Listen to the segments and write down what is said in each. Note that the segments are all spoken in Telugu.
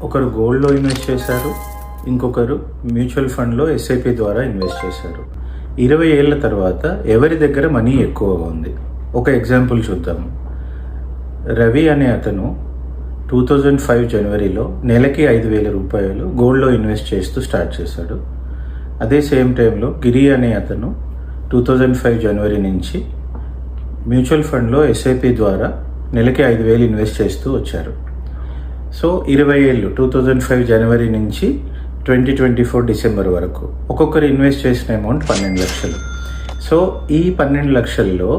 ఒకరు గోల్డ్లో ఇన్వెస్ట్ చేశారు, ఇంకొకరు మ్యూచువల్ ఫండ్లో ఎస్ఐపి ద్వారా ఇన్వెస్ట్ చేశారు. 20 ఏళ్ల తర్వాత ఎవరి దగ్గర మనీ ఎక్కువగా ఉంది? ఒక ఎగ్జాంపుల్ చూద్దాము. రవి అనే అతను 2005 జనవరిలో నెలకి 5,000 రూపాయలు గోల్డ్లో ఇన్వెస్ట్ చేస్తూ స్టార్ట్ చేశాడు. అదే సేమ్ టైంలో గిరి అనే అతను 2005 జనవరి నుంచి మ్యూచువల్ ఫండ్లో ఎస్ఐపి ద్వారా నెలకి 5,000 ఇన్వెస్ట్ చేస్తూ వచ్చారు. సో 20 ఏళ్ళు 2005 జనవరి నుంచి 2024 డిసెంబర్ వరకు ఒక్కొక్కరు ఇన్వెస్ట్ చేసిన అమౌంట్ 12 లక్షలు. సో ఈ 12 లక్షల్లో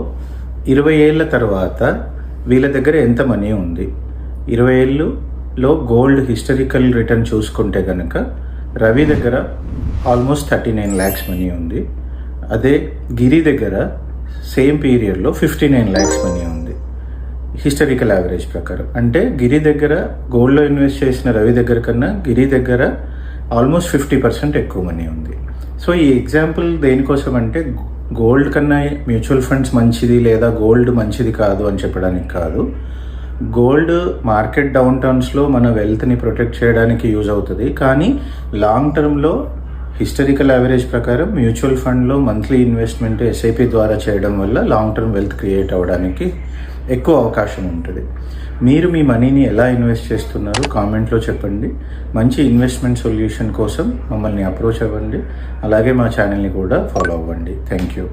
20 ఏళ్ళ తర్వాత వీళ్ళ దగ్గర ఎంత మనీ ఉంది? 20 ఏళ్ళలో గోల్డ్ హిస్టరికల్ రిటర్న్ చూసుకుంటే కనుక రవి దగ్గర ఆల్మోస్ట్ 39 lakhs మనీ ఉంది. అదే గిరి దగ్గర సేమ్ పీరియడ్లో 59 lakhs మనీ ఉంది హిస్టరికల్ యావరేజ్ ప్రకారం. అంటే గిరి దగ్గర గోల్డ్లో ఇన్వెస్ట్ చేసిన రవి దగ్గర కన్నా గిరి దగ్గర ఆల్మోస్ట్ 50% ఎక్కువ మనీ ఉంది. సో ఈ ఎగ్జాంపుల్ దేనికోసం అంటే గోల్డ్ కన్నా మ్యూచువల్ ఫండ్స్ మంచిది లేదా గోల్డ్ మంచిది కాదు అని చెప్పడానికి కాదు. గోల్డ్ మార్కెట్ డౌన్ టర్న్స్లో మన వెల్త్ని ప్రొటెక్ట్ చేయడానికి యూజ్ అవుతుంది. కానీ లాంగ్ టర్మ్లో హిస్టరికల్ యావరేజ్ ప్రకారం మ్యూచువల్ ఫండ్లో మంత్లీ ఇన్వెస్ట్మెంట్ ఎస్ఐపి ద్వారా చేయడం వల్ల లాంగ్ టర్మ్ వెల్త్ క్రియేట్ అవ్వడానికి ఎక్కువ అవకాశం ఉంటుంది. మీరు మీ మనీని ఎలా ఇన్వెస్ట్ చేస్తున్నారు కామెంట్లో చెప్పండి. మంచి ఇన్వెస్ట్మెంట్ సొల్యూషన్ కోసం మమ్మల్ని అప్రోచ్ అవ్వండి. అలాగే మా ఛానల్ని కూడా ఫాలో అవ్వండి. Thank you.